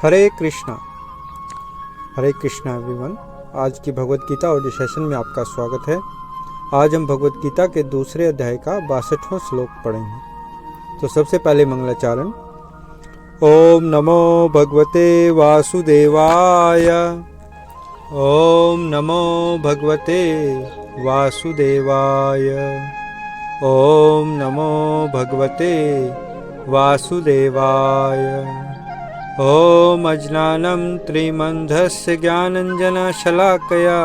हरे Krishna everyone. आज की Bhagavad Gita audio session में आपका स्वागत है। आज हम भगवत गीता के दूसरे अध्याय का 62वां श्लोक पढ़ेंगे। तो सबसे पहले मंगलाचरण। ओम नमो भगवते वासुदेवाय। ओम नमो भगवते वासुदेवाय। ओम नमो भगवते वासुदेवाय। ओम अज्ञानं त्रिमन्धस्य ज्ञानञ्जनशलाकया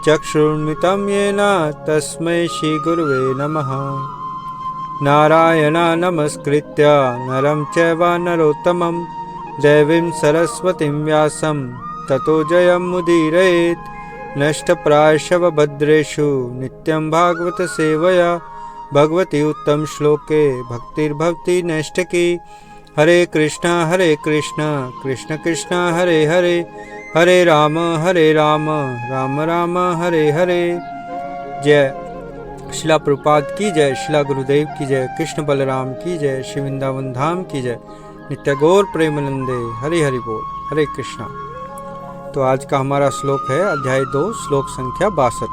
चक्षुर्मितं येन तस्मै श्रीगुरुवे नमः। नारायणं नमस्कृत्य नरं चैव नरोत्तमं देवीं सरस्वतीं व्यासं ततो जयमुदीरयेत्। नष्टप्रायशव भद्रेषु नित्यं भागवत सेवया भगवती उत्तम श्लोके भक्तिर्भवति नैष्ठिकी। हरे कृष्णा कृष्ण कृष्ण हरे हरे, हरे राम राम राम हरे हरे। जय शिला प्रभुपाद की जय, शिला गुरुदेव की जय, कृष्ण बलराम की जय, श्री वृंदावन धाम की जय, नित्य गौर प्रेमानंदे। हरे हरि बोल। हरे कृष्णा। तो आज का हमारा श्लोक है अध्याय 2 श्लोक संख्या 62।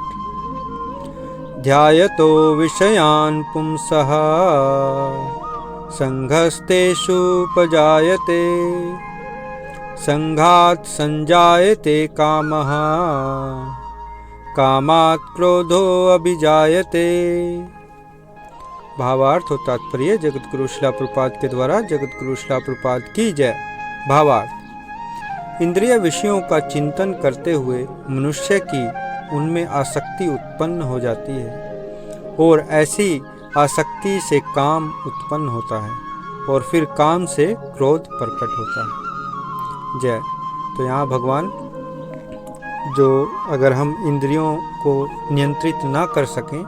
ध्यायतो विषयान् पुंसः संघस्तेषुपजायते, संघात् संजायते कामः, कामात् क्रोधो अभिजायते। भावार्थ और तात्पर्य जगत गुरु शिला प्रभुपाद के द्वारा जगत गुरु शिला प्रभुपाद की जय। भावार्थ। इंद्रिय विषयों का चिंतन करते हुए मनुष्य की उनमें आसक्ति उत्पन्न हो जाती है और ऐसी आसक्ति से काम उत्पन्न होता है और फिर काम से क्रोध प्रकट होता है। जय। तो यहाँ भगवान जो अगर हम इंद्रियों को नियंत्रित ना कर सकें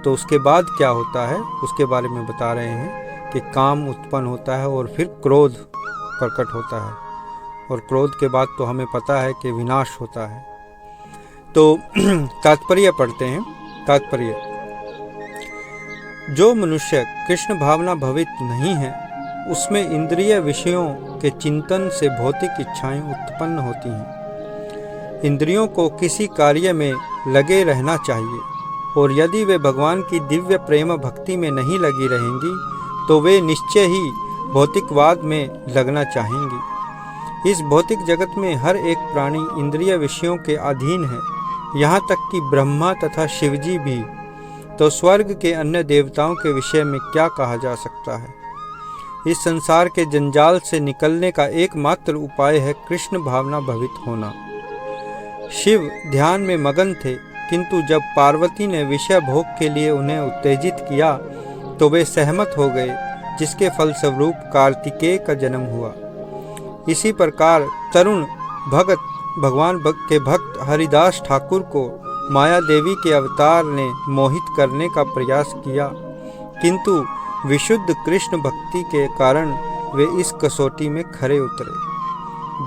तो उसके बाद क्या होता है उसके बारे में बता रहे हैं कि काम उत्पन्न होता है और फिर क्रोध प्रकट होता है और क्रोध के बाद तो हमें पता है कि विनाश होता है। तो तात्पर्य पढ़ते हैं। तात्पर्य। जो मनुष्य कृष्ण भावना भवित नहीं है उसमें इंद्रिय विषयों के चिंतन से भौतिक इच्छाएं उत्पन्न होती हैं। इंद्रियों को किसी कार्य में लगे रहना चाहिए और यदि वे भगवान की दिव्य प्रेम भक्ति में नहीं लगी रहेंगी तो वे निश्चय ही भौतिकवाद में लगना चाहेंगी। इस भौतिक जगत में हर एक प्राणी इंद्रिय विषयों के अधीन है, यहाँ तक कि ब्रह्मा तथा शिवजी भी। तो स्वर्ग के अन्य देवताओं के विषय में क्या कहा जा सकता है। इस संसार के जंजाल से निकलने का एकमात्र उपाय है कृष्ण भावना भवित होना। शिव ध्यान में मगन थे, किंतु जब पार्वती ने विषय भोग के लिए उन्हें उत्तेजित किया तो वे सहमत हो गए, जिसके फलस्वरूप कार्तिकेय का जन्म हुआ। इसी प्रकार तरुण भगत भगवान के भक्त हरिदास ठाकुर को माया देवी के अवतार ने मोहित करने का प्रयास किया, किंतु विशुद्ध कृष्ण भक्ति के कारण वे इस कसौटी में खरे उतरे।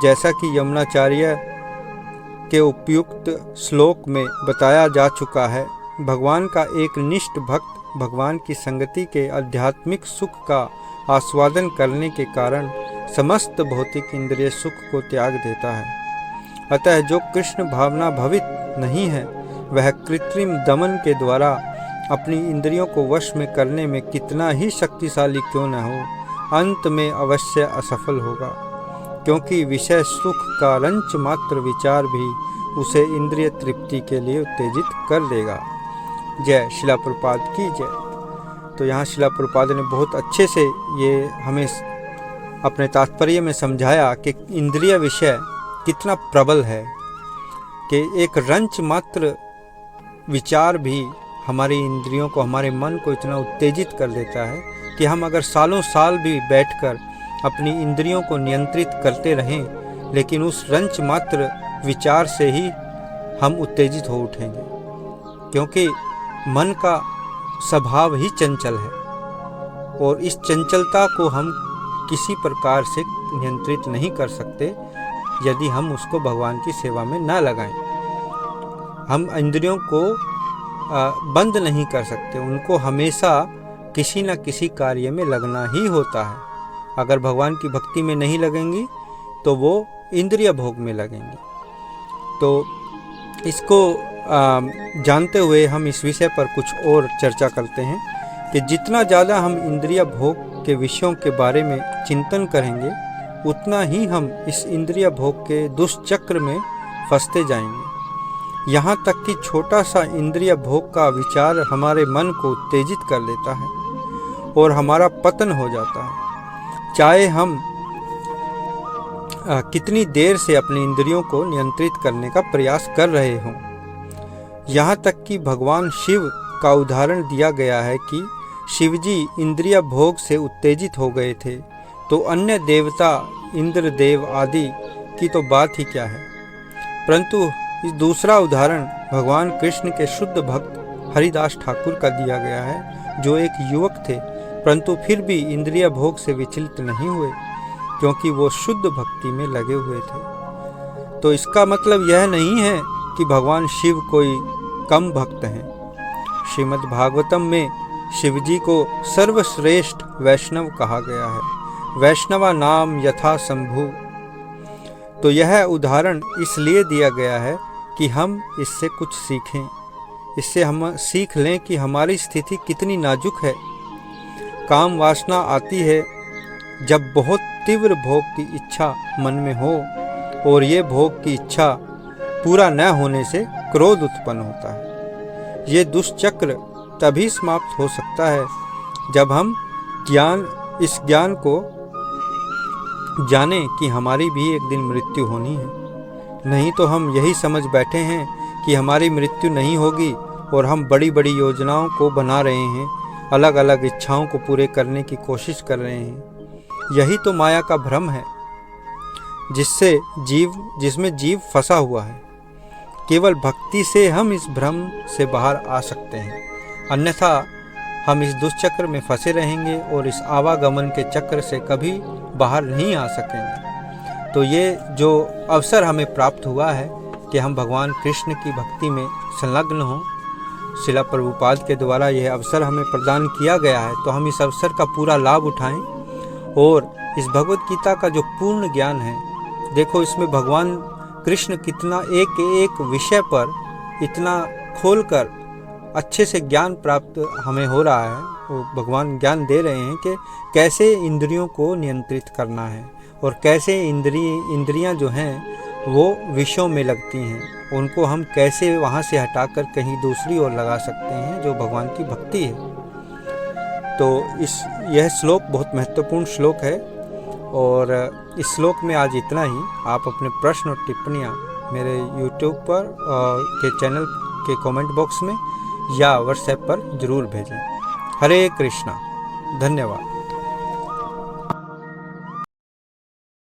जैसा कि यमुनाचार्य के उपयुक्त श्लोक में बताया जा चुका है, भगवान का एक निष्ठ भक्त भगवान की संगति के आध्यात्मिक सुख का आस्वादन करने के कारण समस्त भौतिक इंद्रिय सुख को त्याग देता है। अतः जो कृष्ण भावना भवित नहीं है वह कृत्रिम दमन के द्वारा अपनी इंद्रियों को वश में करने में कितना ही शक्तिशाली क्यों न हो, अंत में अवश्य असफल होगा, क्योंकि विषय सुख का रंच मात्र विचार भी उसे इंद्रिय तृप्ति के लिए उत्तेजित कर देगा। जय शिला प्रभुपाद की जय। तो यहाँ शिला प्रभुपाद ने बहुत अच्छे से ये हमें अपने तात्पर्य में समझाया कि इंद्रिय विषय कितना प्रबल है, कि एक रंच मात्र विचार भी हमारी इंद्रियों को, हमारे मन को इतना उत्तेजित कर देता है कि हम अगर सालों साल भी बैठकर अपनी इंद्रियों को नियंत्रित करते रहें लेकिन उस रंच मात्र विचार से ही हम उत्तेजित हो उठेंगे, क्योंकि मन का स्वभाव ही चंचल है और इस चंचलता को हम किसी प्रकार से नियंत्रित नहीं कर सकते यदि हम उसको भगवान की सेवा में ना लगाएं। हम इंद्रियों को बंद नहीं कर सकते, उनको हमेशा किसी न किसी कार्य में लगना ही होता है। अगर भगवान की भक्ति में नहीं लगेंगी तो वो इंद्रिय भोग में लगेंगे। तो इसको जानते हुए हम इस विषय पर कुछ और चर्चा करते हैं कि जितना ज़्यादा हम इंद्रिय भोग के विषयों के बारे में चिंतन करेंगे, उतना ही हम इस इंद्रिय भोग के दुष्चक्र में फंसते जाएंगे। यहाँ तक कि छोटा सा इंद्रिय भोग का विचार हमारे मन को उत्तेजित कर देता है और हमारा पतन हो जाता है। चाहे हम कितनी देर से अपनी इंद्रियों को नियंत्रित करने का प्रयास कर रहे हों। यहाँ तक कि भगवान शिव का उदाहरण दिया गया है कि शिवजी इंद्रिय भोग से उत्तेजित हो गए थे, तो अन्य देवता इंद्र देव आदि की तो बात ही क्या है। परंतु इस दूसरा उदाहरण भगवान कृष्ण के शुद्ध भक्त हरिदास ठाकुर का दिया गया है, जो एक युवक थे परंतु फिर भी इंद्रिय भोग से विचलित नहीं हुए, क्योंकि वो शुद्ध भक्ति में लगे हुए थे। तो इसका मतलब यह नहीं है कि भगवान शिव कोई कम भक्त हैं। श्रीमद् भागवतम में शिवजी को सर्वश्रेष्ठ वैष्णव कहा गया है, वैष्णवा नाम यथा शंभु। तो यह उदाहरण इसलिए दिया गया है कि हम इससे कुछ सीखें, इससे हम सीख लें कि हमारी स्थिति कितनी नाजुक है। काम वासना आती है जब बहुत तीव्र भोग की इच्छा मन में हो, और ये भोग की इच्छा पूरा न होने से क्रोध उत्पन्न होता है। ये दुष्चक्र तभी समाप्त हो सकता है जब हम इस ज्ञान को जाने कि हमारी भी एक दिन मृत्यु होनी है। नहीं तो हम यही समझ बैठे हैं कि हमारी मृत्यु नहीं होगी और हम बड़ी बड़ी योजनाओं को बना रहे हैं, अलग अलग इच्छाओं को पूरे करने की कोशिश कर रहे हैं। यही तो माया का भ्रम है जिसमें जीव फंसा हुआ है। केवल भक्ति से हम इस भ्रम से बाहर आ सकते हैं, अन्यथा हम इस दुष्चक्र में फंसे रहेंगे और इस आवागमन के चक्र से कभी बाहर नहीं आ सकेंगे। तो ये जो अवसर हमें प्राप्त हुआ है कि हम भगवान कृष्ण की भक्ति में संलग्न हों, शिला प्रभुपाद के द्वारा यह अवसर हमें प्रदान किया गया है, तो हम इस अवसर का पूरा लाभ उठाएं और इस भगवत गीता का जो पूर्ण ज्ञान है, देखो इसमें भगवान कृष्ण कितना एक एक विषय पर इतना खोलकर अच्छे से ज्ञान प्राप्त हमें हो रहा है। वो भगवान ज्ञान दे रहे हैं कि कैसे इंद्रियों को नियंत्रित करना है और कैसे इंद्रियां जो हैं वो विषयों में लगती हैं, उनको हम कैसे वहाँ से हटाकर कहीं दूसरी ओर लगा सकते हैं, जो भगवान की भक्ति है। तो यह श्लोक बहुत महत्वपूर्ण श्लोक है और इस श्लोक में आज इतना ही। आप अपने प्रश्न और टिप्पणियाँ मेरे YouTube पर के चैनल के कमेंट बॉक्स में या व्हाट्सएप पर ज़रूर भेजें। हरे कृष्णा। धन्यवाद।